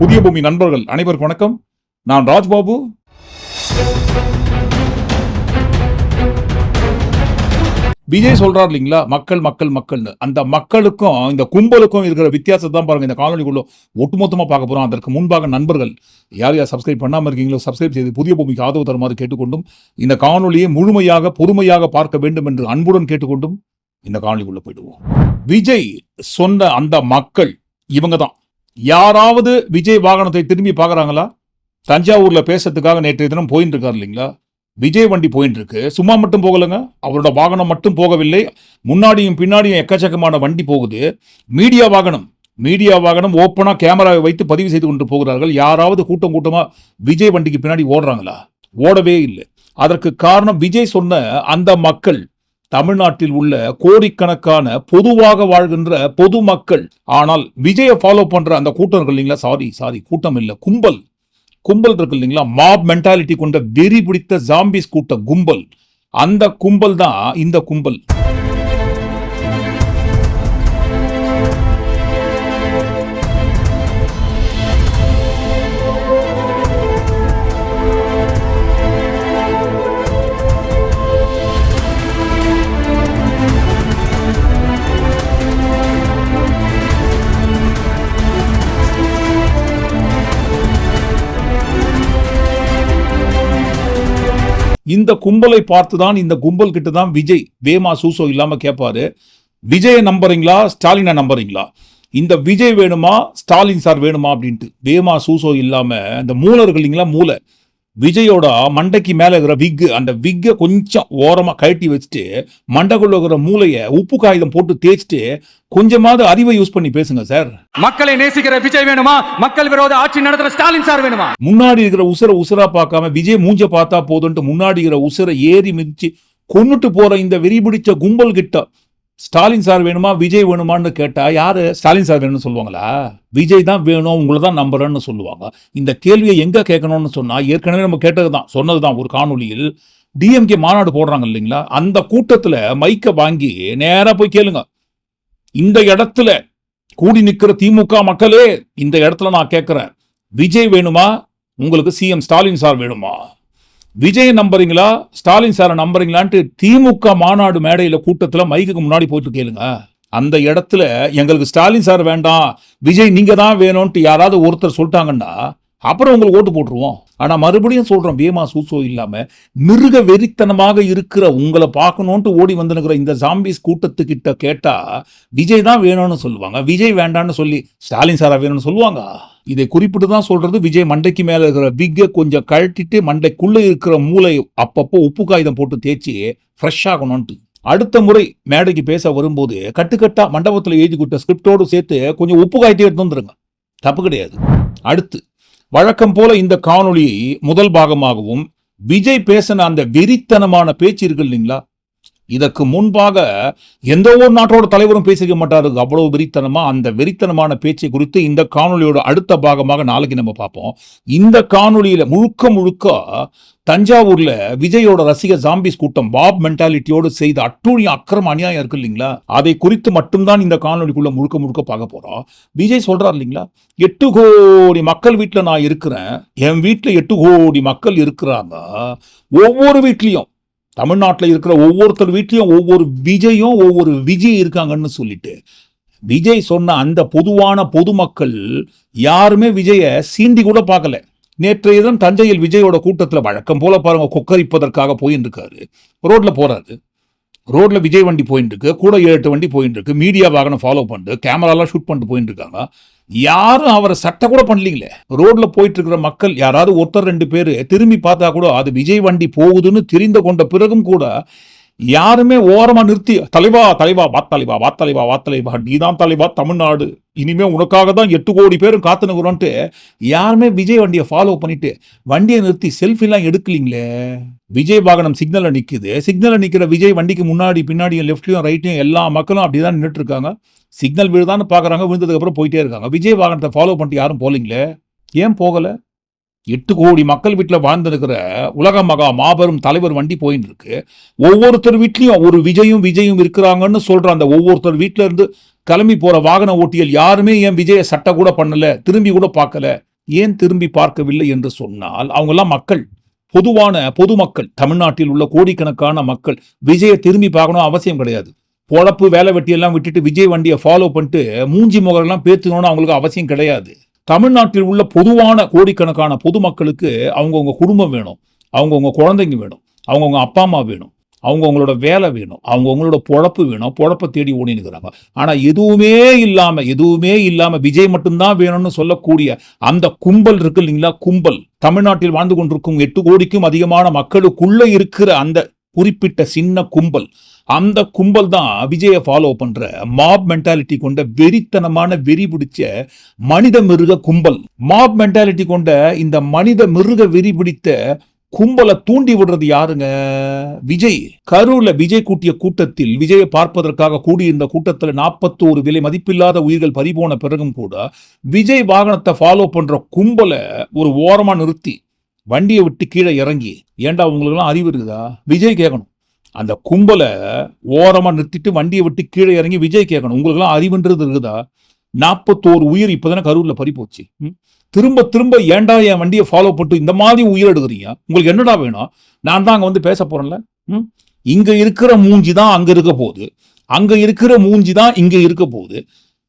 புதிய பூமி நண்பர்கள் அனைவருக்கும் வணக்கம். நான் ராஜ்பாபு. விஜய் சொல்றாரு இல்லைங்களா, மக்கள் மக்கள் மக்கள்னு. அந்த மக்களுக்கும் இந்த கும்பலுக்கும் இருக்கிற வித்தியாசத்தை தான் பாருங்க இந்த காணொலிக்குள்ள ஒட்டுமொத்தமா பார்க்க போறோம். அதற்கு முன்பாக நண்பர்கள் யார் யார் சப்ஸ்கிரைப் பண்ணாம இருக்கீங்களோ சப்ஸ்கிரைப் செய்து புதிய பூமிக்கு ஆதரவு தருமாறு கேட்டுக்கொண்டும், இந்த காணொலியை முழுமையாக பொறுமையாக பார்க்க வேண்டும் என்று அன்புடன் கேட்டுக்கொண்டும் இந்த காணொலிக்குள்ள போயிடுவோம். விஜய் சொன்ன அந்த மக்கள் இவங்க தான். யாராவது விஜய் வாகனத்தை திரும்பி பார்க்குறாங்களா? தஞ்சாவூர்ல பேசுறதுக்காக நேற்றைய தினம் போயிட்டு இருக்காரு இல்லைங்களா, விஜய் வண்டி போயிட்டு இருக்கு. சும்மா மட்டும் போகலைங்க, அவரோட வாகனம் மட்டும் போகவில்லை, முன்னாடியும் பின்னாடியும் எக்கச்சக்கமான வண்டி போகுது. மீடியா வாகனம் ஓப்பனா கேமராவை வைத்து பதிவு செய்து கொண்டு போகிறார்கள். யாராவது கூட்டம் கூட்டமா விஜய் வண்டிக்கு பின்னாடி ஓடுறாங்களா? ஓடவே இல்லை. அதற்கு காரணம் விஜய் சொன்ன அந்த மக்கள் தமிழ்நாட்டில் உள்ள கோடிக்கணக்கான பொதுவாக வாழ்கின்ற பொதுமக்கள். ஆனால் விஜயை ஃபாலோ பண்ற அந்த கூட்டம் இருக்கு இல்லைங்களா, சாரி கூட்டம் இல்ல, கும்பல் இருக்கு இல்லைங்களா, மாப் மென்டாலிட்டி கொண்ட வெறி பிடித்த ஜாம்பிஸ் கூட்ட கும்பல். அந்த கும்பல் தான் இந்த கும்பல். இந்த கும்பலை பார்த்துதான், இந்த கும்பல் கிட்ட தான் விஜய் வேமா சூசோ இல்லாம கேட்பாரு, விஜயை நம்புறீங்களா ஸ்டாலினை நம்புறீங்களா, இந்த விஜய் வேணுமா ஸ்டாலின் சார் வேணுமா அப்படின்ட்டு. வேமா சூசோ இல்லாம இந்த மூலர்கள் இல்லைங்களா, மூளை விஜயோட மண்டைக்கு மேல இருக்கிற விக்கு, அந்த விக்கை கொஞ்சம் ஓரமா கழட்டி வச்சுட்டு மண்டைக்குள்ள இருக்கிற மூளையை உப்பு காகிதம் போட்டு தேய்ச்சிட்டு கொஞ்சமாவது அறிவை யூஸ் பண்ணி பேசுங்க சார். மக்களை நேசிக்கிற விஜய் வேணுமா, மக்கள் விரோத ஆட்சி நடத்துற ஸ்டாலின் சார் வேணுமா? முன்னாடி இருக்கிற உசுரா பார்க்காம விஜய் மூஞ்ச பார்த்தா போதுன்ட்டு முன்னாடி இருக்கிற உசுரை ஏறி மிதிச்சு கொன்னுட்டு போற இந்த வெறி பிடிச்ச கும்பல் கிட்ட ஸ்டாலின் சார் வேணுமா விஜய் வேணுமான்னு கேட்டா யாரு ஸ்டாலின் சார் வேணும்னு சொல்லுவாங்களா? விஜய் தான் வேணும், உங்களை தான் நம்புறேன்னு சொல்லுவாங்க. இந்த கேள்வியை எங்க கேட்கணும்னு சொன்னா, ஏற்கனவே நம்ம கேட்டதுதான், சொன்னதுதான் ஒரு காணொலியில். டிஎம்கே மாநாடு போடுறாங்க இல்லைங்களா, அந்த கூட்டத்துல மைக்க வாங்கி நேரா போய் கேளுங்க. இந்த இடத்துல கூடி நிக்கிற திமுக மக்களே, இந்த இடத்துல நான் கேட்கிறேன், விஜய் வேணுமா உங்களுக்கு சிஎம் ஸ்டாலின் சார் வேணுமா? விஜய் நம்புறீங்களா ஸ்டாலின் சாரை நம்புறீங்களான்ட்டு திமுக மாநாடு மேடையில கூட்டத்துல மைக்குக்கு முன்னாடி போயிட்டு கேளுங்க. அந்த இடத்துல எங்களுக்கு ஸ்டாலின் சார் வேண்டாம், விஜய் நீங்க தான் வேணும்ட்டு யாராவது ஒருத்தர் சொல்லிட்டாங்கன்னா அப்புறம் உங்களுக்கு ஓட்டு போட்டுருவோம். ஆனா மறுபடியும் சொல்றோம், வேமா சூசோ இல்லாம மிருக வெறித்தனமாக இருக்கிற உங்களை பார்க்கணும்ட்டு ஓடி வந்துனுக்கிற இந்த ஜாம்பிஸ் கூட்டத்துக்கிட்ட கேட்டா விஜய் தான் வேணும்னு சொல்லுவாங்க, விஜய் வேண்டான்னு சொல்லி ஸ்டாலின் சாரா வேணும்னு சொல்லுவாங்க. இதை குறிப்பிட்டு தான் சொல்றது, விஜய் மண்டைக்கு மேல இருக்கிற விக்கை கொஞ்சம் கழட்டிட்டு மண்டைக்குள்ள இருக்கிற மூளை அப்பப்போ உப்பு காகிதம் போட்டு தேய்ச்சி ஃப்ரெஷ் ஆகணும்ட்டு. அடுத்த முறை மேடைக்கு பேச வரும்போது கட்டுக்கட்டா மண்டபத்தில் எழுதி கொடுத்த ஸ்கிரிப்டோடு சேர்த்து கொஞ்சம் உப்பு காய்ச்சி எடுத்து வந்துருங்க, தப்பு கிடையாது. அடுத்து வழக்கம் போல இந்த காணொலியை முதல் பாகமாகவும் விஜய் பேசின அந்த வெறித்தனமான பேச்சு இருக்கு இல்லைங்களா, இதற்கு முன்பாக எந்த ஒரு நாட்டோட தலைவரும் பேசிக்க மாட்டாரு அவ்வளவு வெறித்தனமா. அந்த வெறித்தனமான பேச்சை குறித்து இந்த காணொலியோட அடுத்த பாகமாக நாளைக்கு நம்ம பார்ப்போம். இந்த காணொலியில முழுக்க தஞ்சாவூர்ல விஜயோட ரசிக ஜாம்பிஸ் கூட்டம் பாப் மென்டாலிட்டியோடு செய்த அட்டூழியம் அக்கிரம அநியாயம் இருக்கு இல்லைங்களா, அதை குறித்து மட்டும்தான் இந்த காணொலிக்குள்ள முழுக்க பார்க்க போறோம். விஜய் சொல்றாரு இல்லைங்களா, 8 கோடி மக்கள் வீட்டுல நான் இருக்கிறேன், என் வீட்டுல 8 கோடி மக்கள் இருக்கிறாங்க, ஒவ்வொரு வீட்லயும் தமிழ்நாட்டில் இருக்கிற ஒவ்வொருத்தர் வீட்லையும் ஒவ்வொரு விஜயும் ஒவ்வொரு விஜய் இருக்காங்கன்னு சொல்லிட்டு விஜய் சொன்ன அந்த பொதுவான பொதுமக்கள் யாருமே விஜய சீண்டி கூட பார்க்கல. நேற்றைய தினம் தஞ்சையில் விஜயோட கூட்டத்தில் வழக்கம் போல பாருங்க கொக்கரிப்பதற்காக போயின்னு இருக்காரு. ரோட்ல போறாரு, ரோட்ல விஜய் வண்டி போயிட்டு இருக்கு, கூட 7-8 வண்டி போயிட்டு இருக்கு, மீடியா வாகனம் ஃபாலோ பண்ணிட்டு கேமராலாம் ஷூட் பண்ணிட்டு போயிட்டு இருக்காங்க. யாரும் அவரை சட்டை கூட பண்ணலீங்களே. ரோட்ல போயிட்டு இருக்கிற மக்கள் யாராவது ஒருத்தர் 2 பேர் திரும்பி பார்த்தா கூட அது விஜய் வண்டி போகுதுன்னு தெரிந்து கொண்ட பிறகும் கூட யாருமே ஓரமா நிறுத்தி தலைவா நீதான் தலைவா தமிழ்நாடு, இனிமே உனக்காக தான் 8 கோடி பேரும் காத்துனுக்குறோன்ட்டு யாருமே விஜய் வண்டியை ஃபாலோ பண்ணிட்டு வண்டியை நிறுத்தி செல்ஃபி எல்லாம் எடுக்கலீங்களே. விஜய் வாகனம் சிக்னல்ல நிக்குது, சிக்னல்ல நிக்கிற விஜய் வண்டிக்கு முன்னாடி பின்னாடியும் லெஃப்ட்லயும் ரைட்லயும் எல்லா மக்களும் அப்படிதான் நின்றுட்டு இருக்காங்க. சிக்னல் விழுதான்னு பாக்குறாங்க, விழுந்ததுக்கு அப்புறம் போயிட்டே இருக்காங்க. விஜய் வாகனத்தை ஃபாலோ பண்ணிட்டு யாரும் போலீங்களே. ஏன் போகல? 8 கோடி மக்கள் வீட்டில் வாழ்ந்திருக்கிற உலக மகா மாபெரும் தலைவர் வண்டி போயின்னு இருக்கு. ஒவ்வொருத்தர் வீட்லையும் ஒரு விஜயும் இருக்கிறாங்கன்னு சொல்ற அந்த ஒவ்வொருத்தர் வீட்டில இருந்து கிளம்பி போற வாகன ஓட்டிகள் யாருமே ஏன் விஜய சட்டை கூட பண்ணல, திரும்பி கூட பார்க்கல. ஏன் திரும்பி பார்க்கவில்லை என்று சொன்னால் அவங்கெல்லாம் மக்கள், பொதுமக்கள், தமிழ்நாட்டில் உள்ள கோடிக்கணக்கான மக்கள். விஜயை திரும்பி பார்க்கணும் அவசியம் கிடையாது. பொழப்பு வேலை வெட்டி எல்லாம் விட்டுட்டு விஜய் வண்டியை ஃபாலோ பண்ணிட்டு மூஞ்சி முகரெல்லாம் பேத்துக்கணும்னு அவங்களுக்கு அவசியம் கிடையாது. தமிழ்நாட்டில் உள்ள பொதுவான கோடிக்கணக்கான பொதுமக்களுக்கு அவங்கவுங்க குடும்பம் வேணும், அவங்கவுங்க குழந்தைங்க வேணும், அவங்கவுங்க அப்பா அம்மா வேணும், அவங்கவுங்களோட வேலை வேணும், அவங்கவுங்களோட பொழப்பு வேணும், பொழப்பை தேடி ஓடினுக்கிறாங்க. ஆனா எதுவுமே இல்லாம விஜய் மட்டும்தான் வேணும்னு சொல்லக்கூடிய அந்த கும்பல் இருக்கு இல்லைங்களா, கும்பல் தமிழ்நாட்டில் வாழ்ந்து கொண்டிருக்கும் 8 கோடிக்கும் அதிகமான மக்களுக்குள்ள இருக்கிற அந்த குறிப்பிட்ட சின்ன கும்பல், அந்த கும்பல் தான் விஜயை ஃபாலோ பண்ற மாப் மென்டாலிட்டி கொண்ட வெறித்தனமான வெறி பிடிச்ச மனித மிருக கும்பல். மாப் மென்டாலிட்டி கொண்ட இந்த மனித மிருக வெறி பிடித்த கும்பலை தூண்டி விடுறது யாருங்க? விஜய். கரூர்ல விஜய் கூட்டிய கூட்டத்தில், விஜயை பார்ப்பதற்காக கூடியிருந்த கூட்டத்தில் 41 விலை மதிப்பில்லாத உயிர்கள் பறிபோன பிறகும் கூட விஜய் வாகனத்தை ஃபாலோ பண்ற கும்பலை ஒரு ஓரமா நிறுத்தி வண்டியை விட்டு கீழே இறங்கி, ஏண்டா உங்களுக்கெல்லாம் அறிவு இருக்குதா? விஜய் கேட்கணும். அந்த கும்பலை ஓரமா நிறுத்திட்டு வண்டியை விட்டு கீழே இறங்கி விஜய் கேட்கணும், உங்களுக்கெல்லாம் அறிவுன்றது இருக்குதா? 41 உயிர் இப்பதானே கரூர்ல பறி போச்சு. திரும்ப ஏண்டா என் வண்டியை ஃபாலோ பண்ணிட்டு இந்த மாதிரி உயிர் எடுக்கிறீங்க? உங்களுக்கு என்னடா வேணும்? நான் தான் அங்க வந்து பேச போறேன்ல. இங்க இருக்கிற மூஞ்சி தான் அங்க இருக்க போகுது, அங்க இருக்கிற மூஞ்சி தான் இங்க இருக்க போகுது.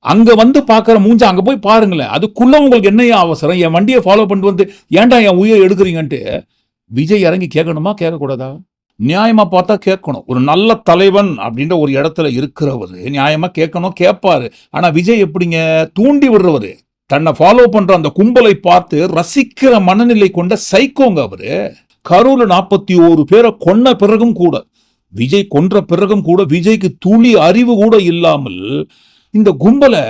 அங்க வந்து பாக்குற மூஞ்சி அங்க போய் பாருங்களேன். அதுக்குள்ள உங்களுக்கு என்னையா அவசரம்? என் வண்டியை ஃபாலோ பண்ணிட்டு வந்து ஏண்டா என் உயிரை எடுக்கிறீங்கன்ட்டு விஜய் இறங்கி கேட்கணுமா, கேட்கக்கூடாதா? நியாயமா பார்த்தா கேட்கணும். ஒரு நல்ல தலைவன் அப்படின்ற ஒரு இடத்துல இருக்கிறவர் நியாயமா கேட்கணும், கேட்பாரு. ஆனா விஜய் எப்படிங்க? தூண்டி விடுறவரு, தன்னை ஃபாலோ பண்ற அந்த கும்பலை பார்த்து ரசிக்கிற மனநிலை கொண்ட சைக்கோங்க அவரு. கரூர்ல 41 பேரை கொன்ன பிறகும் கூட, விஜய் கொன்ற பிறகும் கூட விஜய்க்கு துளி அறிவு கூட இல்லாமல் இந்த கும்பலை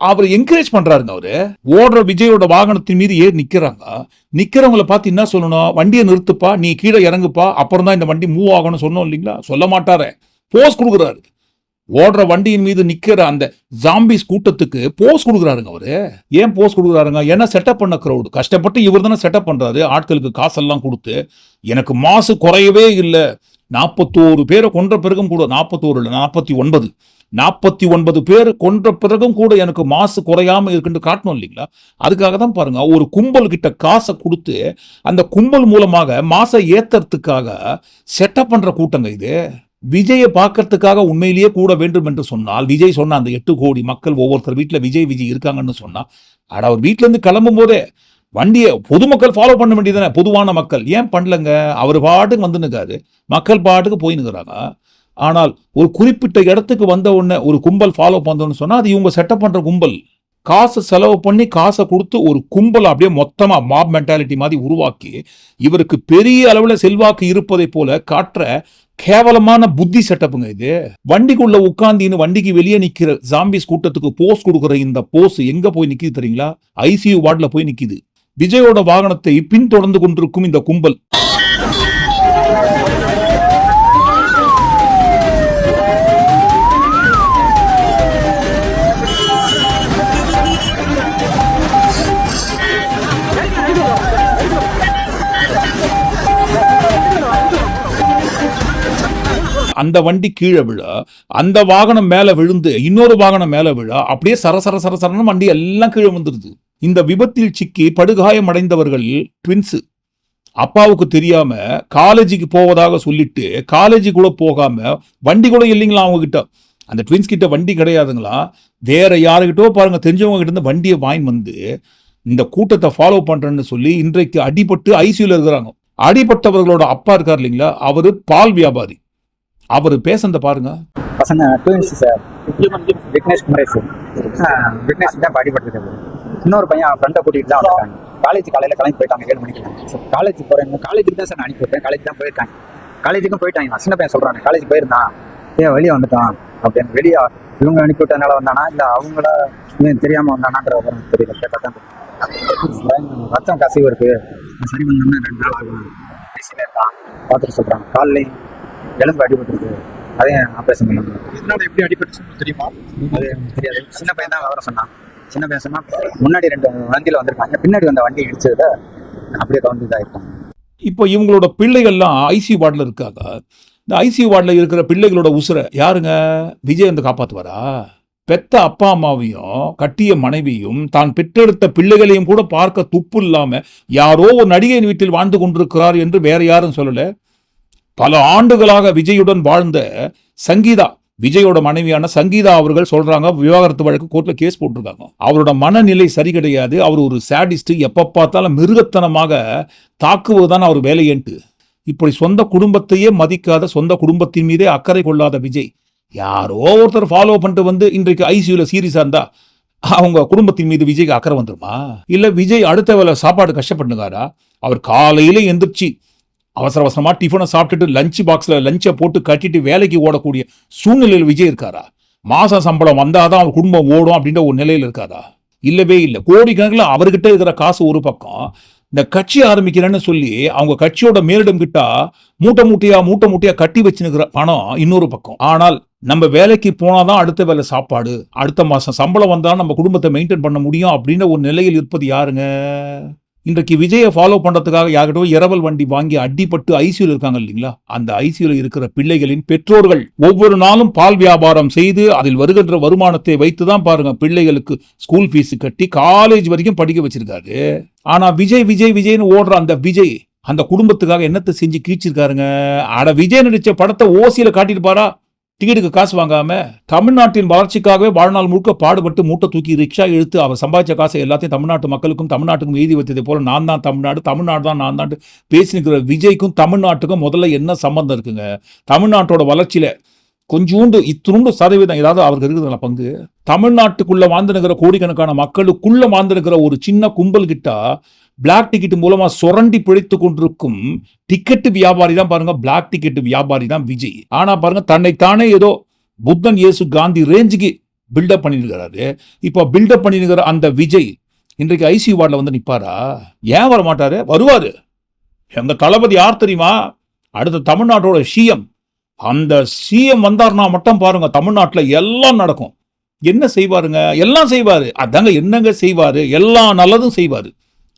அவர் என்கரேஜ் பண்றாருங்க. அவரு ஓடுற விஜயோட வாகனத்தின் மீது ஏறி நிக்கிறவங்களை பார்த்து என்ன சொல்லணும்? வண்டியை நிறுத்துப்பா, நீ கீழே இறங்குப்பா, அப்புறம் தான் இந்த வண்டி மூவ் ஆகணும் சொன்னோம் இல்லைங்களா? சொல்ல மாட்டாரு, போஸ் கொடுக்குறாரு. ஓடுற வண்டியின் மீது நிக்கிற அந்த ஜாம்பிஸ் கூட்டத்துக்கு போஸ் கொடுக்குறாருங்க அவரு. ஏன் போஸ் கொடுக்குறாருங்க? ஏன்னா செட்டப் பண்ண கிரௌடு, கஷ்டப்பட்டு இவர் தானே செட்டப் பண்றாரு, ஆட்களுக்கு காசெல்லாம் கொடுத்து. எனக்கு மாசு குறையவே இல்லை. 41 பேரை கொன்ற பிறகும் கூட, 41 இல்லை 49 பேர் கொன்ற பிறகும் கூட எனக்கு மாசு குறையாம இருக்குன்னு காட்டணும் இல்லைங்களா? அதுக்காக தான் பாருங்க, ஒரு கும்பல் கிட்ட காசை கொடுத்து அந்த கும்பல் மூலமாக மாசை ஏத்துறதுக்காக செட்டப் பண்ற கூட்டங்க இது. விஜயை பார்க்கறதுக்காக உண்மையிலேயே கூட வேண்டும் என்று சொன்னால், விஜய் சொன்ன அந்த 8 கோடி மக்கள் ஒவ்வொருத்தர் வீட்டுல விஜய் இருக்காங்கன்னு சொன்னா, அவர் வீட்டுல இருந்து கிளம்பும் போதே வண்டியை பொதுமக்கள் ஃபாலோ பண்ண வேண்டியதானே? பொதுவான மக்கள் ஏன் பண்ணலங்க? அவர் பாட்டுக்கு வந்து நிற்காரு, மக்கள் பாட்டுக்கு போய் நிற்கிறாங்க. ஆனால் ஒரு குறிப்பிட்ட இடத்துக்கு வந்த உடனே ஒரு கும்பல் ஃபாலோ பண்ணணும்னு சொன்னா, அது இவங்க செட்டப் பண்ற கும்பல். காசு செலவு பண்ணி காசை கொடுத்து ஒரு கும்பல் அப்படியே மொத்தமா மாப் மென்டாலிட்டி மாதிரி உருவாக்கி இவருக்கு பெரிய அளவுல செல்வாக்கு இருப்பதை போல காட்டுற கேவலமான புத்தி செட்டப்புங்க இது. வண்டிக்குள்ள உட்கார்ந்து வண்டிக்கு வெளியே நிக்கிற ஜாம்பிஸ் கூட்டத்துக்கு போஸ் கொடுக்குற இந்த போஸ் எங்க போய் நிக்குது தெரியுங்களா? ICU வார்டுல போய் நிக்குது. விஜயோட வாகனத்தை பின்தொடர்ந்து கொண்டிருக்கும் இந்த கும்பல். அந்த வண்டி கீழே விழ, அந்த வாகனம் மேல விழுந்து இன்னொரு வாகனம் மேல விழ, அப்படியே சரசரன்னு வண்டி எல்லாம் கீழே வந்துருது. இந்த விபத்தில் சிக்கி படுகாயம் அடைந்தவர்கள் ட்வின்ஸ். அப்பாவுக்கு தெரியாம காலேஜுக்கு போவதாக சொல்லிட்டு காலேஜ் கூட போகாம, வண்டி கூட இல்லைங்களா அவங்க கிட்ட, அந்த ட்வின்ஸ் கிட்ட வண்டி கிடையாதுங்களா, வேற யாருக்கிட்டோ பாருங்க தெரிஞ்சவங்க கிட்ட இருந்து வண்டியை வாங்கி வந்து இந்த கூட்டத்தை ஃபாலோ பண்றேன்னு சொல்லி இன்றைக்கு அடிபட்டு ICUல இருக்கிறாங்க. அடிபட்டவர்களோட அப்பா இருக்கார் இல்லைங்களா, அவரு பால் வியாபாரி. அவர் பேசுறத பாருங்க. பசங்க ட்வின்ஸ் சார், விக்னேஷ் குமரேஷ், விக்னேஷ் தான் அடிபட்டுருக்காரு. இன்னொரு பையன் ஃப்ரெண்டை கூட்டிகிட்டு தான் வந்திருக்காங்க. காலேஜ் காலையில் கிளம்பி போயிட்டாங்க 7 மணிக்கு. காலேஜ் போகிறேன், காலேஜுக்கு தான் சார் நான் அனுப்பி விட்டேன். காலேஜ் தான் போயிருக்காங்க, காலேஜுக்கும் போயிட்டாங்க. சின்ன பையன் சொல்கிறாங்க காலேஜ் போயிருந்தான், ஏன் வெளியே வந்துட்டான் அப்படின்னு. வெளியே இவங்க அனுப்பி விட்டதுனால வந்தானா இல்லை அவங்கள இவன் தெரியாமல் வந்தானான்ற தெரியல. கேட்டால் தான் ரத்தம் கசிவு இருக்கு, சரி பண்ணோம்னா 2 நாள் ஆகும் பார்த்துட்டு சொல்கிறாங்க. காலையில் எலும்பு அடிபட்டுருக்கு, அதையும் ஆப்ரேஷன் பண்ணணும். இதனால எப்படி அடிபட்டுச்சுன்னு தெரியுமா? அது தெரியாது. சின்ன பையன் தான் விவரம் சொன்னான். சின்ன பையன் சொன்னா முன்னாடி 2 வண்டியில் வந்திருக்காங்க, பின்னாடி வந்த வண்டி இடிச்சதுல அப்படியே கவுண்ட் இதாயிருக்காங்க. இப்போ இவங்களோட பிள்ளைகள்லாம் ICU வார்டில் இருக்காங்க. இந்த ICU வார்டில் இருக்கிற பிள்ளைகளோட உசுரை யாருங்க? விஜய் வந்து காப்பாற்றுவாரா? பெத்த அப்பா அம்மாவையும் கட்டிய மனைவியும் தான் பெற்றெடுத்த பிள்ளைகளையும் கூட பார்க்க துப்பு இல்லாம யாரோ ஒரு நடிகையின் வீட்டில் வாழ்ந்து கொண்டிருக்கிறார் என்று வேற யாரும் சொல்லல. பல ஆண்டுகளாக விஜயுடன் வாழ்ந்த சங்கீதா, விஜயோட மனைவியான சங்கீதா அவர்கள் சொல்றாங்க, விவாகரத்து வழக்கு கோர்ட்ல கேஸ் போட்டிருக்காங்க. அவரோட மனநிலை சரி கிடையாது, அவர் ஒரு சாடிஸ்ட், எப்ப பார்த்தாலும் மிருகத்தனமாக தாக்குவதுதான் அவர் வேலையேன்ட்டு. இப்படி சொந்த குடும்பத்தையே மதிக்காத, சொந்த குடும்பத்தின் மீதே அக்கறை கொள்ளாத விஜய் யாரோ ஒருத்தர் ஃபாலோ பண்ணிட்டு வந்து இன்றைக்கு ஐசியூல சீரியஸா இருந்தா அவங்க குடும்பத்தின் மீது விஜய்க்கு அக்கறை வந்துருமா? இல்ல விஜய் அடுத்த வேளை சாப்பாடு கஷ்டப்பட்டுங்காரா? அவர் காலையில எந்திரிச்சு அவசர அவசரமா டிஃபனை சாப்பிட்டுட்டு லஞ்ச் பாக்ஸ்ல லஞ்சை போட்டு கட்டிட்டு வேலைக்கு ஓடக்கூடிய சூழ்நிலையில் விஜய் இருக்காரா? மாச சம்பளம் வந்தாதான் அவர் குடும்பம் ஓடும் அப்படின்ற ஒரு நிலையில் இருக்காரா? இல்லவே இல்லை. கோடிக்கணக்கில் அவர்கிட்ட இருக்கிற காசு ஒரு பக்கம், இந்த கட்சி ஆரம்பிக்கிறேன்னு சொல்லி அவங்க கட்சியோட மேலிடம் கிட்ட மூட்டை மூட்டையா கட்டி வச்சுருக்கிற பணம் இன்னொரு பக்கம். ஆனால் நம்ம வேலைக்கு போனாதான் அடுத்த வேலை சாப்பாடு, அடுத்த மாசம் சம்பளம் வந்தாலும் நம்ம குடும்பத்தை மெயின்டைன் பண்ண முடியும் அப்படின்ற ஒரு நிலையில் இருப்பது யாருங்க? இன்றைக்கு விஜயை ஃபாலோ பண்றதுக்காக யார்கிட்ட இரவல் வண்டி வாங்கி அடிபட்டு ஐசியூல இருக்காங்க இல்லைங்களா? அந்த ஐசியூல இருக்கிற பிள்ளைகளின் பெற்றோர்கள் ஒவ்வொரு நாளும் பால் வியாபாரம் செய்து அதில் வருகின்ற வருமானத்தை வைத்துதான் பாருங்க பிள்ளைகளுக்கு ஸ்கூல் ஃபீஸ் கட்டி காலேஜ் வரைக்கும் படிக்க வச்சிருக்காரு. ஆனா விஜய்னு ஓடுற அந்த விஜய் அந்த குடும்பத்துக்காக என்னத்தை செஞ்சு கீழ்ச்சிருக்காருங்க? அட விஜய் நடிச்ச படத்தை ஓசியில காட்டிட்டு பாரா, டிக்கெட்டுக்கு காசு வாங்காம. தமிழ்நாட்டின் வளர்ச்சிக்காகவே வாழ்நாள் முழுக்க பாடுபட்டு மூட்டை தூக்கி ரிக்ஷா இழுத்து அவர் சம்பாதிச்ச காசை எல்லாத்தையும் தமிழ்நாட்டு மக்களுக்கும் எழுதி வைத்ததை போல நான் தான் தமிழ்நாடு தான் நான் தான் பேசினுக்கிற விஜய்க்கும் தமிழ்நாட்டுக்கும் முதல்ல என்ன சம்பந்தம் இருக்குங்க? தமிழ்நாட்டோட வளர்ச்சியில கொஞ்சோண்டு இத்தினுண்டு சதவீதம் ஏதாவது அவருக்கு இருக்குதுங்களா பங்கு? தமிழ்நாட்டுக்குள்ள வாழ்ந்துனுக்கிற கோடிக்கணக்கான மக்களுக்குள்ள வாழ்ந்துனுக்கிற ஒரு சின்ன கும்பல் கிட்ட பிளாக் டிக்கெட் மூலமா சுரண்டி பிழைத்து கொண்டிருக்கும் டிக்கெட் வியாபாரி தான் பாருங்க, பிளாக் டிக்கெட் வியாபாரி தான் விஜய். ஆனா பாருங்க, தன்னைத்தானே ஏதோ புத்தன் இயேசு காந்தி ரேஞ்சுக்கு பில்டப் பண்ணிருக்கிறாரு. இப்ப பில்டப் பண்ணிருக்கிற அந்த விஜய் இன்றைக்கு ஐசியூ வார்டில் வந்து நிப்பாரா? ஏன் வர மாட்டாரு? வருவாரு. எங்க தளபதி யார் தெரியுமா? அடுத்த தமிழ்நாட்டோட சிஎம். அந்த சிஎம் வந்தார்னா மட்டும் பாருங்க தமிழ்நாட்டில் எல்லாம் நடக்கும். என்ன செய்வாருங்க? எல்லாம் செய்வாரு. அதாங்க என்னங்க செய்வாரு? எல்லா நல்லதும் செய்வாரு.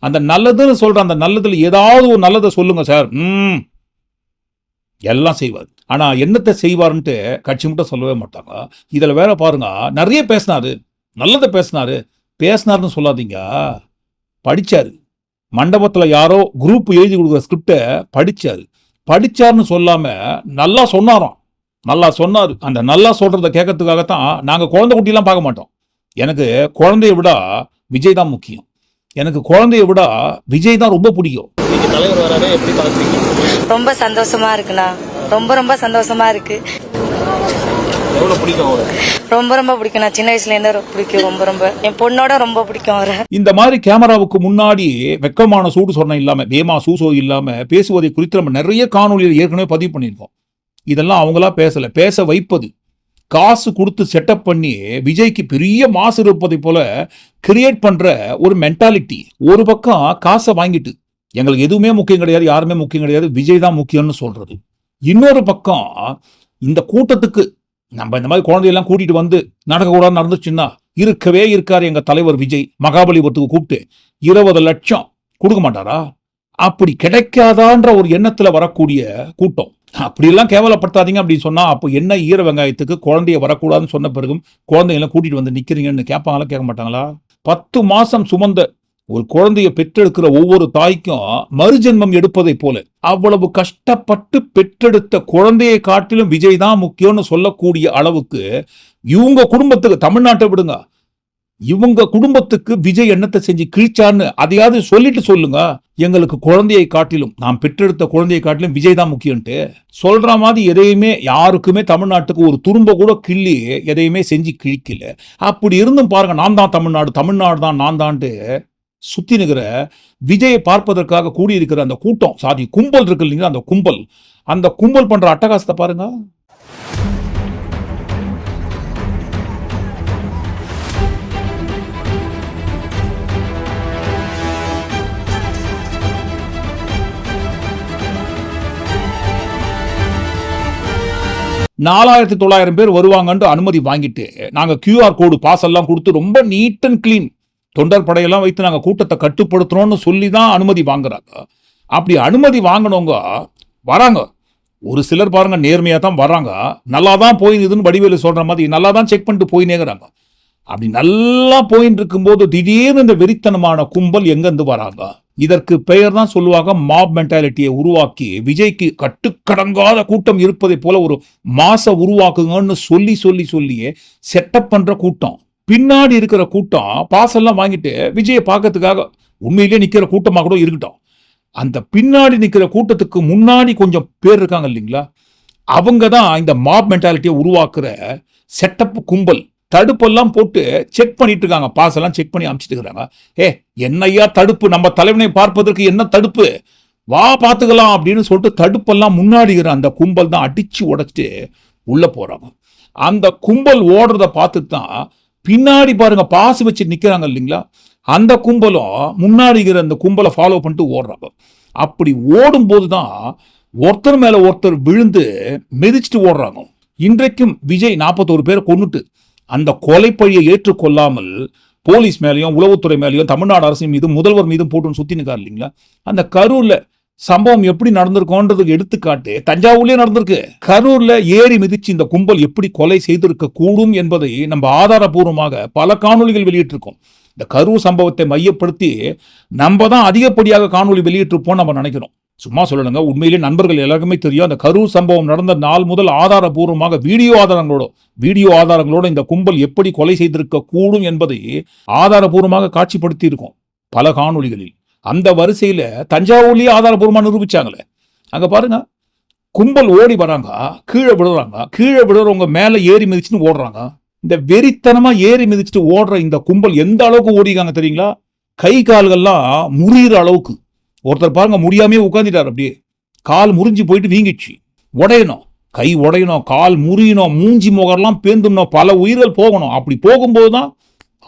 அந்த நல்லதுன்னு சொல்ற அந்த நல்லதுல ஏதாவது ஒரு நல்லதை சொல்லுங்க சார். எல்லாம் செய்வார். ஆனா என்னத்தை செய்வாருன்ட்டு கட்சி மட்டும் சொல்லவே மாட்டாங்க. இதுல வேற பாருங்க, நிறைய பேசினாரு, நல்லதை பேசினாருன்னு சொல்லாதீங்க. படிச்சாரு. மண்டபத்துல யாரோ குரூப் எழுதி கொடுக்குற ஸ்கிரிப்டை படிச்சாருன்னு சொல்லாம நல்லா சொன்னாரு. அந்த நல்லா சொல்றதை கேட்கறதுக்காகத்தான் நாங்க குழந்தை குட்டியெல்லாம் பார்க்க மாட்டோம். எனக்கு குழந்தைய விட விஜய் தான் முக்கியம். எனக்கு குழந்தைய விட விஜய் தான் ரொம்ப பிடிக்கும். ரொம்ப சந்தோஷமா இருக்குண்ணா. ரொம்ப சந்தோஷமா இருக்கு. ரொம்ப பிடிக்கும். சின்ன வயசுல இருந்து பிடிக்கும். ரொம்ப என் பொண்ணோட ரொம்ப பிடிக்கும் அவரை. இந்த மாதிரி கேமராவுக்கு முன்னாடி வெக்கமான சூடு சொன்ன இல்லாம, வேமா சூசோ இல்லாம பேசுவதை குறித்து நம்ம நிறைய காணொலியில் ஏற்கனவே பதிவு பண்ணியிருக்கோம். இதெல்லாம் அவங்களா பேசல, பேச வைப்பது. காசு கொடுத்து செட்டப் பண்ணி விஜய்க்கு பெரிய மாசு இருப்பதை போல கிரியேட் பண்ற ஒரு மென்டாலிட்டி. ஒரு பக்கம் காசை வாங்கிட்டு எங்களுக்கு எதுவுமே முக்கியம் கிடையாது, யாருமே முக்கியம் கிடையாது, விஜய் தான் முக்கியம்னு சொல்றது. இன்னொரு பக்கம் இந்த கூட்டத்துக்கு நம்ம இந்த மாதிரி குழந்தையெல்லாம் கூட்டிட்டு வந்து நடக்கக்கூடாது நடந்துச்சுன்னா இருக்கவே இருக்காரு எங்க தலைவர் விஜய். மகாபலிபுரத்துக்கு கூப்பிட்டு 20 லட்சம் கொடுக்க மாட்டாரா? அப்படி கிடைக்காதான்ற ஒரு எண்ணத்துல வரக்கூடிய கூட்டம். அப்படியெல்லாம் கேவலப்படுத்தாதீங்க அப்படின்னு சொன்னா அப்போ என்ன ஈர வெங்காயத்துக்கு குழந்தைய வரக்கூடாதுன்னு சொன்ன பிறகும் குழந்தையெல்லாம் கூட்டிட்டு வந்து நிக்கிறீங்கன்னு கேட்பாங்களா, கேட்க மாட்டாங்களா? 10 மாசம் சுமந்த ஒரு குழந்தைய பெற்றெடுக்கிற ஒவ்வொரு தாய்க்கும் மறுஜென்மம் எடுப்பதை போல அவ்வளவு கஷ்டப்பட்டு பெற்றெடுத்த குழந்தையை காட்டிலும் விஜய் தான் முக்கியம்னு சொல்லக்கூடிய அளவுக்கு இவங்க குடும்பத்துக்கு, தமிழ்நாட்டை விடுங்க, இவங்க குடும்பத்துக்கு விஜய் என்னத்தை செஞ்சு கிழிச்சான்னு அதையாவது சொல்லிட்டு சொல்லுங்க. எங்களுக்கு குழந்தையை காட்டிலும், நாம் பெற்றெடுத்த குழந்தையை காட்டிலும் விஜய் தான் முக்கியம்ட்டு சொல்ற மாதிரி எதையுமே யாருக்குமே தமிழ்நாட்டுக்கு ஒரு துரும்ப கூட கிள்ளி எதையுமே செஞ்சு கிழிக்கல. அப்படி இருந்தும் பாருங்க, நான் தான் தமிழ்நாடு தான் நான் தான்ட்டு சுத்தி நிற்கிற விஜயை பார்ப்பதற்காக கூடியிருக்கிற அந்த கூட்டம், சாதி கும்பல் இருக்கு இல்லைங்களா, அந்த கும்பல் பண்ற அட்டகாசத்தை பாருங்க. $4,900 பேர் வருவாங்கன்னு அனுமதி வாங்கிட்டு நாங்க QR கோடு பாஸ் எல்லாம் கொடுத்து ரொம்ப நீட் அண்ட் கிளீன் தொண்டர் படையெல்லாம் வைத்து நாங்க கூட்டத்தை கட்டுப்படுத்துறோம்னு சொல்லி தான் அனுமதி வாங்குறாங்க. அப்படி அனுமதி வாங்கினவங்க வராங்க, ஒரு சிலர் பாருங்க நேர்மையா தான் வராங்க, நல்லா தான் போயின்னு வடிவேலு சொல்ற மாதிரி நல்லா தான் செக் பண்ணிட்டு போயினேங்கிறாங்க. அப்படி நல்லா போயின்னு இருக்கும்போது திடீர்னு இந்த வெறித்தனமான கும்பல் எங்கிருந்து வராங்க? இதற்கு பெயர் தான் சொல்லுவாங்க மாப் மென்டாலிட்டியை உருவாக்கி விஜய்க்கு கட்டுக்கடங்காத கூட்டம் இருப்பதை போல ஒரு மாச உருவாக்குங்கன்னு சொல்லியே செட்டப் பண்ற கூட்டம். பின்னாடி இருக்கிற கூட்டம் பாசெல்லாம் வாங்கிட்டு விஜயை பார்க்கறதுக்காக உண்மையிலேயே நிக்கிற கூட்டமா கூட இருக்கட்டும், அந்த பின்னாடி நிக்கிற கூட்டத்துக்கு முன்னாடி கொஞ்சம் பேர் இருக்காங்க இல்லைங்களா, அவங்க தான் இந்த மாப் மென்டாலிட்டியை உருவாக்குற செட்டப் கும்பல். தடுப்பெல்லாம் போட்டு செக் பண்ணிட்டு இருக்காங்க, பாஸ் எல்லாம் செக் பண்ணி அனுப்பிச்சிட்டு இருக்காங்க. என்னையா தடுப்பு, நம்ம தலைவனை பார்ப்பதற்கு என்ன தடுப்பு, வா பார்த்துக்கலாம் அப்படின்னு சொல்லிட்டு தடுப்பெல்லாம் முன்னாடி இருக்கிற அந்த கும்பல் தான் அடிச்சு உடைச்சிட்டு உள்ள போறாங்க. அந்த கும்பல் ஓடுறத பார்த்துட்டு தான் பின்னாடி பாருங்க பாஸ் வச்சு நிக்கிறாங்க இல்லைங்களா, அந்த கும்பலும் முன்னாடி இருக்கிற அந்த கும்பலை ஃபாலோ பண்ணிட்டு ஓடுறாங்க. அப்படி ஓடும் போதுதான் ஒருத்தர் மேல ஒருத்தர் விழுந்து மிதிச்சுட்டு ஓடுறாங்க. இன்றைக்கும் விஜய் 41 பேரை கொன்னுட்டு அந்த கொலைப்பழியை ஏற்றுக்கொள்ளாமல் போலீஸ் மேலேயும் உளவுத்துறை மேலேயும் தமிழ்நாடு அரசு மீதும் முதல்வர் மீதும் போட்டு சுத்தி நிற்காரு இல்லைங்களா. அந்த கரூர்ல சம்பவம் எப்படி நடந்திருக்கோன்றதுக்கு எடுத்துக்காட்டு தஞ்சாவூர்லயே நடந்திருக்கு. கரூர்ல ஏறி மிதிச்சு இந்த கும்பல் எப்படி கொலை செய்திருக்க கூடும் என்பதை நம்ம ஆதாரபூர்வமாக பல காணொலிகள் வெளியிட்டிருக்கோம். இந்த கரூர் சம்பவத்தை மையப்படுத்தி நம்ம தான் அதிகப்படியாக காணொலி வெளியிட்டிருப்போம் நம்ம நினைக்கிறோம். சும்மா சொல்லணுங்க, உண்மையிலே நண்பர்கள் எல்லாருக்குமே தெரியும் அந்த கரூர் சம்பவம் நடந்த நாள் முதல் ஆதாரபூர்வமாக வீடியோ ஆதாரங்களோட இந்த கும்பல் எப்படி கொலை செய்திருக்க கூடும் என்பதை ஆதாரபூர்வமாக காட்சிப்படுத்தி இருக்கோம் பல காணொலிகளில். அந்த வரிசையில தஞ்சாவூர்லயே ஆதாரபூர்வமா நிரூபிச்சாங்களே. அங்க பாருங்க, கும்பல் ஓடி வராங்க, கீழே விடுறவங்க மேல ஏறி மிதிச்சுன்னு ஓடுறாங்க. இந்த வெறித்தனமா ஏறி மிதிச்சுட்டு ஓடுற இந்த கும்பல் எந்த அளவுக்கு ஓடிக்காங்க தெரியுங்களா, கை கால்கள்லாம் முறிகிற அளவுக்கு. ஒருத்தர் பாருங்க முடியாமே உட்காந்துட்டார், அப்படியே கால் முறிஞ்சு போயிட்டு வீங்கிச்சு. உடையணும், கை உடையணும், கால் முறியணும், மூஞ்சி முகரெல்லாம் பேந்துடணும், பல உயிர்கள் போகணும். அப்படி போகும்போது தான்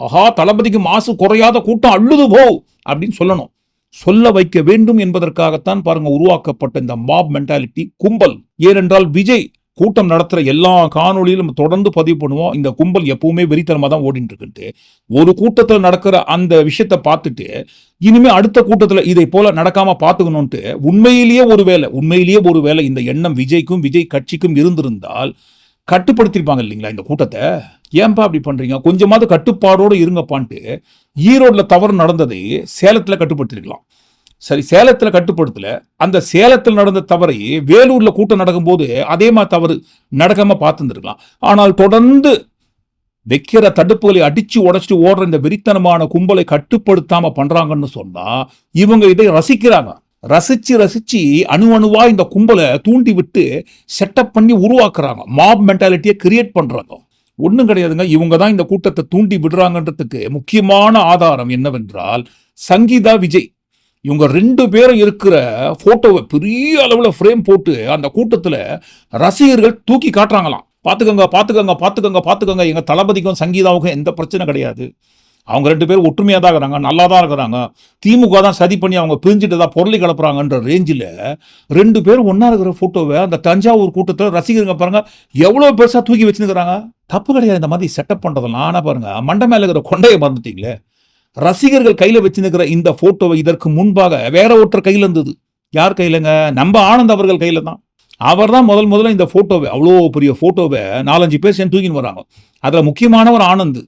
ஆஹா தளபதிக்கு மாசு குறையாத கூட்டம் அள்ளுது போ அப்படின்னு சொல்ல வைக்க வேண்டும் என்பதற்காகத்தான் பாருங்க உருவாக்கப்பட்ட இந்த மாப் மென்டாலிட்டி கும்பல். ஏனென்றால் விஜய் கூட்டம் நடத்துற எல்லா காணொலியிலும் தொடர்ந்து பதிவு பண்ணுவோம், இந்த கும்பல் எப்பவுமே வெறித்தனமா தான் ஓடிட்டு இருக்கு. ஒரு கூட்டத்துல நடக்கிற அந்த விஷயத்தை பார்த்துட்டு இனிமே அடுத்த கூட்டத்துல இதை போல நடக்காம பார்த்துக்கணும்ட்டு உண்மையிலேயே ஒருவேளை இந்த எண்ணம் விஜய்க்கும் விஜய் கட்சிக்கும் இருந்திருந்தால் கட்டுப்படுத்திருப்பாங்க இல்லைங்களா இந்த கூட்டத்தை. ஏன்பா அப்படி பண்றீங்க, கொஞ்சமாவது கட்டுப்பாடோடு இருங்கப்பான்ட்டு ஈரோட்ல தவறு நடந்ததை சேலத்துல கட்டுப்படுத்திருக்கலாம். சரி, சேலத்துல கட்டுப்படுத்தல, அந்த சேலத்தில் நடந்த தவறை வேலூர்ல கூட்டம் நடக்கும்போது அதே மாதிரி தவறு நடக்காம பார்த்துருக்கலாம். ஆனால் தொடர்ந்து வைக்கிற தடுப்புகளை அடிச்சு உடைச்சிட்டு ஓடுற இந்த வெறித்தனமான கும்பலை கட்டுப்படுத்தாம பண்றாங்கன்னு சொன்னா இவங்க இதை ரசிக்கிறாங்க. ரசிச்சு அணுவா இந்த கும்பலை தூண்டி விட்டு செட்டப் பண்ணி உருவாக்குறாங்க, மாப் மென்டாலிட்டியை கிரியேட் பண்றாங்க. ஒண்ணும் கிடையாதுங்க, இவங்க தான் இந்த கூட்டத்தை தூண்டி விடுறாங்கன்றதுக்கு முக்கியமான ஆதாரம் என்னவென்றால் சங்கீதா விஜய். இவங்க 2 பேரும் இருக்கிற போட்டோவை பெரிய அளவுல ஃப்ரேம் போட்டு அந்த கூட்டத்துல ரசிகர்கள் தூக்கி காட்டுறாங்களாம். பாத்துக்கங்க, எங்க தளபதிக்கும் சங்கீதாவுக்கும் எந்த பிரச்சனை கிடையாது, அவங்க 2 பேரும் ஒற்றுமையா தான் இருக்கிறாங்க, நல்லா தான் இருக்கிறாங்க, திமுக தான் சதி பண்ணி அவங்க பிரிஞ்சுட்டு தான் பொருளை கலப்புறாங்கன்ற ரேஞ்சில் 2 பேரும் ஒன்னா இருக்கிற போட்டோவை அந்த தஞ்சாவூர் கூட்டத்தில் ரசிகருங்க பாருங்க எவ்வளவு பெருசா தூக்கி வச்சுருக்கிறாங்க. தப்பு கிடையாது இந்த மாதிரி செட்டப் பண்றதெல்லாம். ஆனா பாருங்க, மண்டை மேல இருக்கிற கொண்டையை மறந்துட்டீங்களே, ரசிகர்கள் கையில வச்சுருக்கிற இந்த போட்டோவை இதற்கு முன்பாக வேற ஒருத்தர் கையில இருந்தது. யார் கையிலங்க, நம்ம ஆனந்த் அவர்கள் கையில தான். அவர் தான் முதல்ல இந்த போட்டோவை, அவ்வளோ பெரிய போட்டோவை 4-5 பேர் சேர்ந்து தூக்கின்னு வராங்க. அதுல முக்கியமானவர் ஆனந்த்.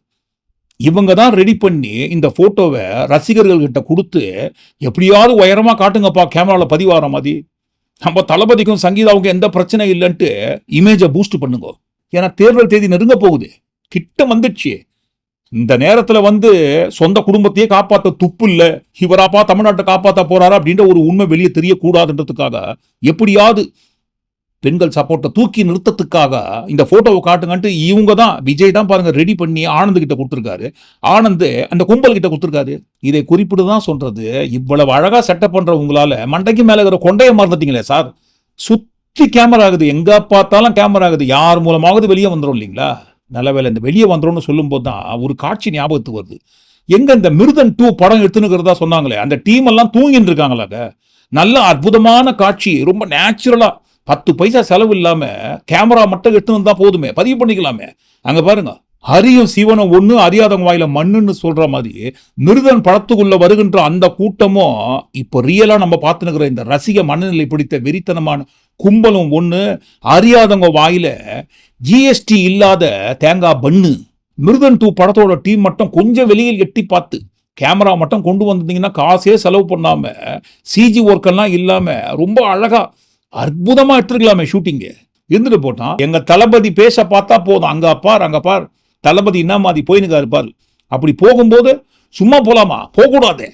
இவங்க தான் ரெடி பண்ணி இந்த போட்டோவை ரசிகர்கள் கிட்ட கொடுத்து எப்படியாவது உயரமா காட்டுங்கப்பா கேமரால பதிவாகிற மாதிரி, நம்ம தளபதிக்கும் சங்கீதாவுக்கும் எந்த பிரச்சனை இல்லைன்ட்டு இமேஜை பூஸ்ட் பண்ணுங்க. ஏன்னா தேர்தல் தேதி நெருங்க போகுது, கிட்ட வந்துடுச்சு. இந்த நேரத்துல சொந்த குடும்பத்தையே காப்பாற்ற துப்பு இல்ல, இவராப்பா தமிழ்நாட்டை காப்பாற்ற போறாரா அப்படின்ற ஒரு உண்மை வெளியே தெரியக்கூடாதுன்றதுக்காக எப்படியாவது பெண்கள் சப்போர்ட்டை தூக்கி நிறுத்தத்துக்காக இந்த போட்டோவை காட்டுங்கன்ட்டு இவங்க தான், விஜய் தான் பாருங்க ரெடி பண்ணி ஆனந்த் கிட்ட கொடுத்துருக்காரு. ஆனந்த் அந்த கும்பல் கிட்ட கொடுத்துருக்காரு. இதை குறிப்பிட்டு தான் சொல்றது, இவ்வளவு அழகா செட்டப் பண்ற உங்களால மண்டைக்கு மேல இருக்கிற கொண்டையை மறந்துட்டீங்களே சார். சுத்தி கேமரா ஆகுது, எங்க பார்த்தாலும் கேமரா ஆகுது, யார் மூலமாவது வெளியே வந்துடும் இல்லைங்களா. நல்ல வேலை இந்த வெளியே வந்துடும் சொல்லும் போது தான் ஒரு காட்சி ஞாபகத்துக்கு வருது. எங்க இந்த மிருதன் 2 படம் எடுத்துனுக்கிறதா சொன்னாங்களே, அந்த டீம் எல்லாம் தூங்கிட்டு இருக்காங்களாங்க. நல்ல அற்புதமான காட்சி, ரொம்ப நேச்சுரலா 10 பைசா செலவு இல்லாம கேமரா மட்டும் எடுத்து வந்தா போதுமே, பதிவு பண்ணிக்கலாமே. அங்க பாருங்க, ஹரியும் சிவனும் ஒண்ணு, அறியாதவங்க வாயில மண்ணுன்னு சொல்ற மாதிரி மிருதன் படத்துக்குள்ள வருகின்ற அந்த கூட்டமும் இப்போ ரியலா நம்ம பார்த்துனுக்கிற இந்த ரசிக மனநிலை பிடித்த வெறித்தனமான கும்பலும் ஒண்ணு, அறியாதவங்க வாயில ஜிஎஸ்டி இல்லாத தேங்காய் பன்னு. மிருதன் 2 படத்தோட டீம் மட்டும் கொஞ்சம் வெளியில் எட்டி பார்த்து கேமரா மட்டும் கொண்டு வந்திருந்தீங்கன்னா காசே செலவு பண்ணாம சிஜி ஒர்க் எல்லாம் இல்லாம ரொம்ப அழகா அற்புதமா எடுத்துருக்கலாமே ஷூட்டிங்கு. இருந்துட்டு போட்டான். எங்க தளபதி பேச பார்த்தா போதும், அங்க பார் தளபதி என்ன மாதிரி போயினுக்காரு பாரு. அப்படி போகும்போது சும்மா போலாமா? போகக்கூடாது.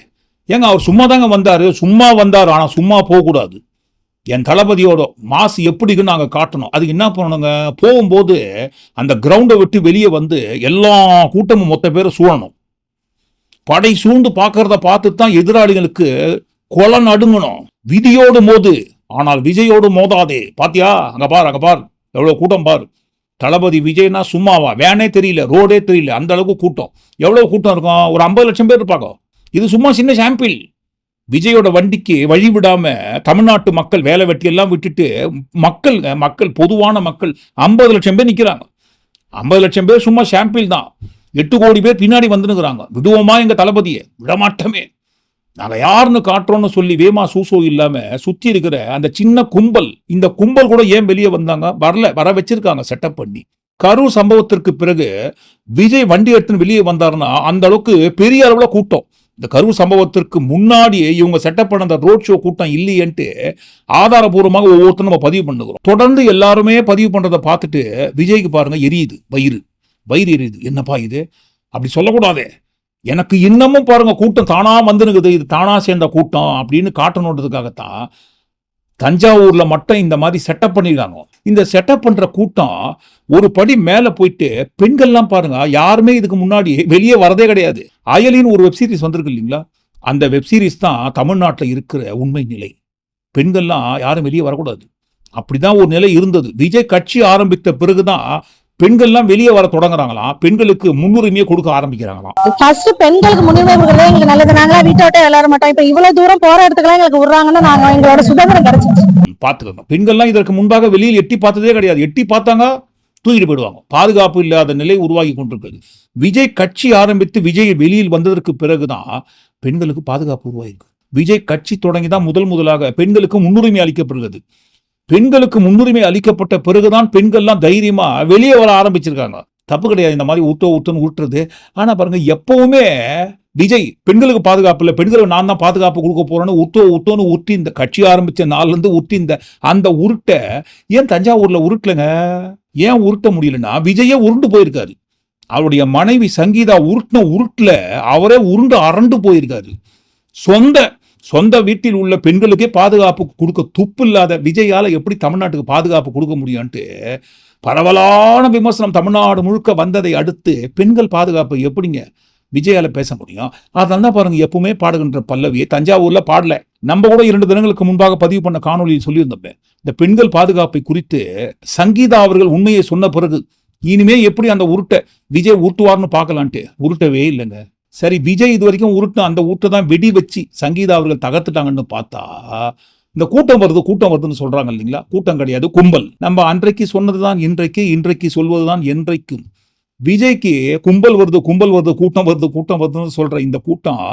ஏங்க அவர் சும்மா தாங்க வந்தாரு, ஆனா சும்மா போகக்கூடாது. என் தளபதியோட மாசு எப்படின்னு நாங்கள் காட்டணும். அதுக்கு என்ன பண்ணணுங்க, போகும்போது அந்த கிரவுண்டை விட்டு வெளியே வந்து எல்லா கூட்டமும் மொத்த பேரை சூழணும். படை சூழ்ந்து பார்க்கறத பார்த்து தான் எதிராளிகளுக்கு கொலை நடுங்கணும். விதியோடு மோது, ஆனால் விஜயோடு மோதாதே. பாத்தியா, அங்க பார் எவ்வளவு கூட்டம் பார். தளபதி விஜய்னா சும்மாவா? வேனே தெரியல, ரோடே தெரியல, அந்த அளவுக்கு கூட்டம். எவ்வளவு கூட்டம் இருக்கும்? ஒரு 50 லட்சம் பேர் இருப்பாங்க. இது சும்மா சின்ன சாம்பிள். விஜயோட வண்டிக்கு வழி விடாம தமிழ்நாட்டு மக்கள் வேலை வெட்டி எல்லாம் விட்டுட்டு மக்கள் பொதுவான மக்கள் 50 லட்சம் பேர் நிக்கிறாங்க. 50 லட்சம் பேர் சும்மா சாம்பிள் தான். 8 கோடி பேர் பின்னாடி வந்துனுக்குறாங்க. விடுவோமா எங்க தளபதியை? விடமாட்டமே. நாங்க யாருன்னு காட்டுறோம்னு சொல்லி வேமா சூசோ இல்லாம சுத்தி இருக்கிற அந்த சின்ன கும்பல், இந்த கும்பல் கூட ஏன் வெளியே வந்தாங்க? வர வச்சிருக்காங்க செட்டப் பண்ணி. கரூர் சம்பவத்திற்கு பிறகு விஜய் வண்டி எடுத்துன்னு வெளியே வந்தாருன்னா அந்த அளவுக்கு பெரிய அளவுல கூட்டம். இந்த கரூர் சம்பவத்திற்கு முன்னாடியே இவங்க செட்டப் பண்ண அந்த ரோட் ஷோ கூட்டம் இல்லையன்ட்டு ஆதாரபூர்வமாக ஒவ்வொருத்தரும் நம்ம பதிவு பண்ணுகிறோம். தொடர்ந்து எல்லாருமே பதிவு பண்றதை பார்த்துட்டு விஜய்க்கு பாருங்க எரியுது, வயிறு எரியுது. என்னப்பா இது? அப்படி சொல்லக்கூடாதே. எனக்கு இன்னமும் பாருங்க கூட்டம் தானா வந்துனுக்குது, இது தானா சேர்ந்த கூட்டம் அப்படின்னு காட்டணுன்றதுக்காகத்தான் தஞ்சாவூர்ல மட்டும் இந்த மாதிரி செட்டப் பண்ணிருக்காங்க. இந்த செட்டப் பண்ற கூட்டம் ஒரு படி மேல போயிட்டு பெண்கள்லாம் பாருங்க யாருமே இதுக்கு முன்னாடி வெளியே வரதே கிடையாது. அயலின்னு ஒரு வெப்சீரிஸ் வந்திருக்கு இல்லைங்களா? அந்த வெப்சீரிஸ் தான் தமிழ்நாட்டில் இருக்கிற உண்மை நிலை. பெண்கள்லாம் யாரும் வெளியே வரக்கூடாது, அப்படிதான் ஒரு நிலை இருந்தது. விஜய் கட்சி ஆரம்பித்த பிறகுதான் பெண்கள்லாம் வெளியே வர தொடங்குறாங்களாம், பெண்களுக்கு முன்னுரிமையை கொடுக்க ஆரம்பிக்கிறாங்களாம். ஃபர்ஸ்ட் பெண்களுக்கு முன்னுரிமை கொடுக்கறதே எங்களுக்கு நல்லது. நாங்களா வீட்டை விட்டு விளையாட மாட்டோம். இப்ப இவ்வளவு தூரம் போற இடத்துக்குலாம் எங்களுக்கு விடுறாங்கன்னா நாங்க எங்களோட சுதந்திரம் கிடைச்சிச்சு. பாத்துக்கோங்க, பெண்கள்லாம் இதற்கு முன்பாக வெளியில் எட்டி பார்த்ததே கிடையாது. எட்டி பார்த்தாங்க தூக்கிட்டு போயிடுவாங்க. பாதுகாப்பு இல்லாத நிலை உருவாகி கொண்டிருக்கிறது. விஜய் கட்சி ஆரம்பித்து விஜய் வெளியில் வந்ததற்கு பிறகுதான் பெண்களுக்கு பாதுகாப்பு உருவாயிருக்கு. விஜய் கட்சி தொடங்கிதான் முதலாக பெண்களுக்கு முன்னுரிமை அளிக்கப்படுகிறது. பெண்களுக்கு முன்னுரிமை அளிக்கப்பட்ட பிறகுதான் பெண்கள்லாம் தைரியமா வெளியே வர ஆரம்பிச்சிருக்காங்க. தப்பு கிடையாது இந்த மாதிரி ஊட்டன்னு ஊட்டுறது. ஆனா பாருங்க, எப்பவுமே விஜய் பெண்களுக்கு பாதுகாப்பு இல்லை, பெண்களுக்கு நான் தான் பாதுகாப்பு கொடுக்க போறேன்னு ஊட்டோன்னு உருட்டி இந்த கட்சி ஆரம்பிச்ச நாள்ல இருந்து உருட்டி அந்த உருட்டை ஏன் தஞ்சாவூர்ல உருட்டலங்க? ஏன் உருட்ட முடியலன்னா விஜயே உருண்டு போயிருக்காரு. அவருடைய மனைவி சங்கீதா உருட்டுல அவரே உருண்டு அரண்டு போயிருக்காரு. சொந்த வீட்டில் உள்ள பெண்களுக்கே பாதுகாப்பு கொடுக்க துப்பு இல்லாத விஜயால எப்படி தமிழ்நாட்டுக்கு பாதுகாப்பு கொடுக்க முடியும்ட்டு பரவலான விமர்சனம் தமிழ்நாடு முழுக்க வந்ததை அடுத்து பெண்கள் பாதுகாப்பு எப்படிங்க விஜயால பேச முடியும்? அதனால பாருங்க, எப்பவுமே பாடுகின்ற பல்லவியை தஞ்சாவூர்ல பாடல. நம்ம கூட 2 தினங்களுக்கு முன்பாக பதிவு பண்ண காணொலியில் சொல்லியிருந்தோம். இந்த பெண்கள் பாதுகாப்பை குறித்து சங்கீதா அவர்கள் உண்மையை சொன்ன பிறகு இனிமே எப்படி அந்த உருட்டை விஜய் உருட்டுவார்னு பார்க்கலான்ட்டு உருட்டவே இல்லைங்க. சரி, விஜய் இது வரைக்கும் அந்த ஊட்டை தான் வெடி வச்சு சங்கீதா அவர்கள் தகர்த்துட்டாங்கன்னு பார்த்தா இந்த கூட்டம் வருதுன்னு சொல்றாங்க இல்லைங்களா? கூட்டம் கிடையாது, கும்பல். நம்ம அன்றைக்கு சொன்னதுதான் இன்றைக்கு சொல்வதுதான் என்றைக்கும். விஜய்க்கு கும்பல் வருது, கூட்டம் வருதுன்னு சொல்ற இந்த கூட்டம்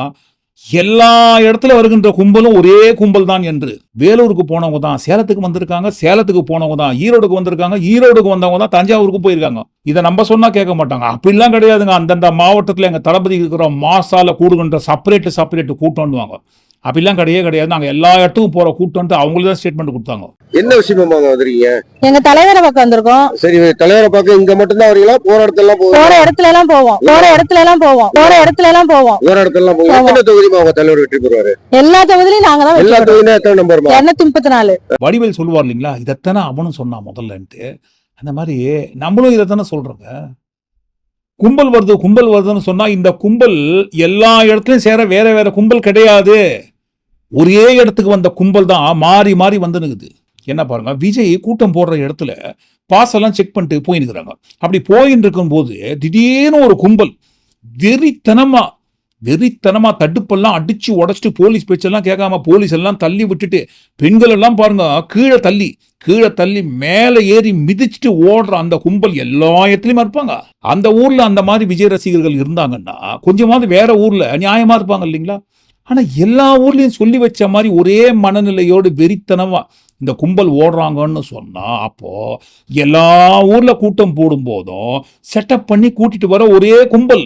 எல்லா இடத்துல வருகின்ற கும்பலும் ஒரே கும்பல் தான் என்று. வேலூருக்கு போனவங்க தான் சேலத்துக்கு வந்திருக்காங்க, சேலத்துக்கு போனவங்க தான் ஈரோடுக்கு வந்திருக்காங்க, ஈரோடுக்கு வந்தவங்க தான் தஞ்சாவூருக்கு போயிருக்காங்க. இதை நம்ம சொன்னா கேட்க மாட்டாங்க. அப்படிலாம் கிடையாதுங்க. அந்தந்த மாவட்டத்தில் எங்க தளபதி இருக்கிற மாசால கூடுகின்ற செப்பரேட் கூட்டம்னுவாங்க. அப்படிலாம் கிடையாது. நாங்க எல்லா இடத்துக்கும் போற கூட்டம்ட்டு அவங்களுக்கு தான் ஸ்டேட்மெண்ட் கொடுத்தாங்க. என்ன விஷயமா வந்துறீங்க? எங்க தலைவரை பக்கம் வந்திருக்கோம். சரி, தலைவரை பார்க்க இங்க மட்டும் தான் வரீங்களா? போற இடத்துல எல்லாம் போவோம். எத்தனை தொகுதிமா உங்க தலைவர் வெற்றி பெறுவாரு? எல்லா தொகுதியிலும் நாங்க தான். எல்லா தொகுதியிலும் எத்தனை நம்பர்? 234. வடிவேல் சொல்லுவார் இல்லைங்களா, இதைத்தானே அவனும் சொன்னான் முதல்லன்ட்டு. அந்த மாதிரி நம்மளும் இதைத்தானே சொல்றோங்க. கும்பல் வருதுன்னு சொன்னா இந்த கும்பல் எல்லா இடத்துலயும் சேர வேற கும்பல் கிடையாது. ஒரே இடத்துக்கு வந்த கும்பல் தான் மாறி வந்துனுக்குது. என்ன பாருங்க, விஜய் கூட்டம் போடுற இடத்துல பாஸ் எல்லாம் செக் பண்ணிட்டு போயின்னுக்குறாங்க. அப்படி போயின்னு இருக்கும் போது திடீர்னு ஒரு கும்பல் வெறித்தனமா தடுப்பெல்லாம் அடிச்சு உடச்சிட்டு போலீஸ் பேச்செல்லாம் கேட்காம போலீஸ் எல்லாம் தள்ளி விட்டுட்டு பெண்கள் எல்லாம் பாருங்க கீழே தள்ளி மேலே ஏறி மிதிச்சுட்டு ஓடுற அந்த கும்பல் எல்லா இடத்துலயும் இருப்பாங்க. அந்த ஊர்ல அந்த மாதிரி விஜய் ரசிகர்கள் இருந்தாங்கன்னா கொஞ்சமாவது வேற ஊர்ல நியாயமா இருப்பாங்க இல்லைங்களா? ஆனா எல்லா ஊர்லயும் சொல்லி வச்ச மாதிரி ஒரே மனநிலையோடு வெறித்தனமா இந்த கும்பல் ஓடுறாங்கன்னு சொன்னா, அப்போ எல்லா ஊர்ல கூட்டம் போடும் போதும் செட்டப் பண்ணி கூட்டிட்டு வர ஒரே கும்பல்,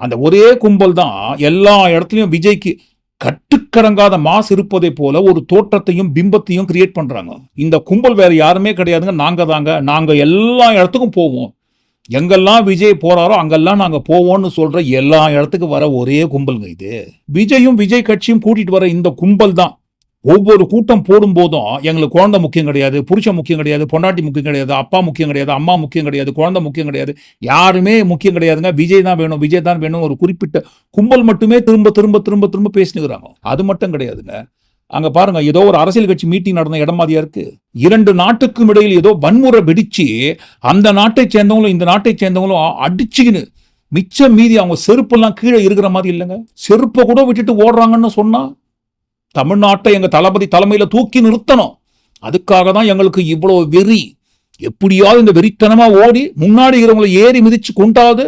அந்த ஒரே கும்பல் தான் எல்லா இடத்துலயும் விஜய்க்கு கட்டுக்கடங்காத மாஸ் இருப்பதை போல ஒரு தோற்றத்தையும் பிம்பத்தையும் கிரியேட் பண்றாங்க. இந்த கும்பல் வேற யாருமே கிடையாதுங்க, நாங்க தாங்க. நாங்க எல்லா இடத்துக்கும் போவோம், எங்கெல்லாம் விஜய் போறாரோ அங்கெல்லாம் நாங்க போவோம்னு சொல்ற எல்லா இடத்துக்கு வர ஒரே கும்பலுங்க இது. விஜயும் விஜய் கட்சியும் கூட்டிட்டு வர இந்த கும்பல் தான் ஒவ்வொரு கூட்டம் போடும் போதும் எங்களுக்கு குழந்தை முக்கியம் கிடையாது, புருஷன் முக்கியம் கிடையாது, பொண்டாட்டி முக்கியம் கிடையாது, அப்பா முக்கியம் கிடையாது, அம்மா முக்கியம் கிடையாது, குழந்தை முக்கியம் கிடையாது, யாருமே முக்கியம் கிடையாதுங்க, விஜய் தான் வேணும், விஜய் தான் வேணும். ஒரு குறிப்பிட்ட கும்பல் மட்டுமே திரும்ப திரும்ப திரும்ப திரும்ப பேசினுக்கிறாங்க. அது மட்டும் கிடையாதுங்க. அங்க பாருங்க, ஏதோ ஒரு அரசியல் கட்சி மீட்டிங் நடந்த இடம் மாதிரியா இருக்கு. 2 நாட்டுக்கும் இடையில் ஏதோ வன்முறை வெடிச்சு அந்த நாட்டை சேர்ந்தவங்களும் இந்த நாட்டை சேர்ந்தவங்களும் அடிச்சுக்கின்னு மிச்சம் மீதி அவங்க செருப்பெல்லாம் கீழே இருக்கிற மாதிரி இல்லைங்க. செருப்பை கூட விட்டுட்டு ஓடுறாங்கன்னு சொன்னா, தமிழ்நாட்டை எங்க தளபதி தலைமையில தூக்கி நிறுத்தணும், அதுக்காக தான் எங்களுக்கு இவ்வளவு வெறி. எப்படியாவது இந்த வெறித்தனமா ஓடி முன்னாடி இருக்கிறவங்களை ஏறி மிதிச்சு கொண்டாது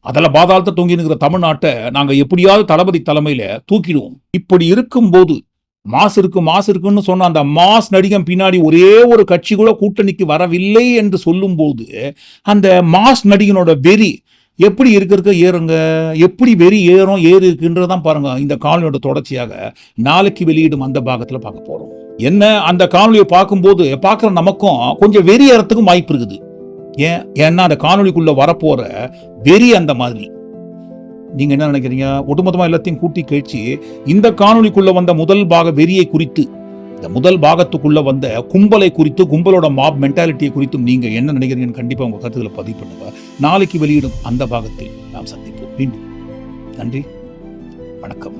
அதில் பாதாளத்தை தொங்கி நிற்கிற தமிழ்நாட்டை நாங்க எப்படியாவது தளபதி தலைமையில தூக்கிடுவோம். இப்படி இருக்கும்போது மாஸ் இருக்குன்னு சொன்ன அந்த மாஸ் நடிகன் பின்னாடி ஒரே ஒரு கட்சி கூட கூட்டணிக்கு வரவில்லை என்று சொல்லும் போது அந்த மாஸ் நடிகனோட வெறி எப்படி இருக்கிறதுக்கு ஏறுங்க, எப்படி வெறி ஏறும் ஏறு இருக்குன்றதான் பாருங்க. இந்த காணொலியோட தொடர்ச்சியாக நாளைக்கு வெளியிடும் அந்த பாகத்துல பார்க்க போறோம். என்ன அந்த காணொலியை பார்க்கும்போது பார்க்குற நமக்கும் கொஞ்சம் வெறி ஏறத்துக்கும் வாய்ப்பு இருக்குது. ஏன்னா அந்த காணொலிக்குள்ள வரப்போற வெறி அந்த மாதிரி. நீங்க என்ன நினைக்கிறீங்க? ஒட்டுமொத்தமா எல்லாத்தையும் கூட்டி கழிச்சு இந்த காணொலிக்குள்ள வந்த முதல் பாக வெறியை குறித்து, இந்த முதல் பாகத்துக்குள்ள வந்த கும்பலை குறித்து, கும்பலோட மாப் மென்டாலிட்டியை குறித்தும் நீங்க என்ன நினைக்கிறீங்கன்னு கண்டிப்பா உங்க கருத்துக்களை பதிவு பண்ணுங்க. நாளைக்கு வெளியிடும் அந்த பாகத்தில் நாம் சந்திப்போம். மீண்டும் நன்றி, வணக்கம்.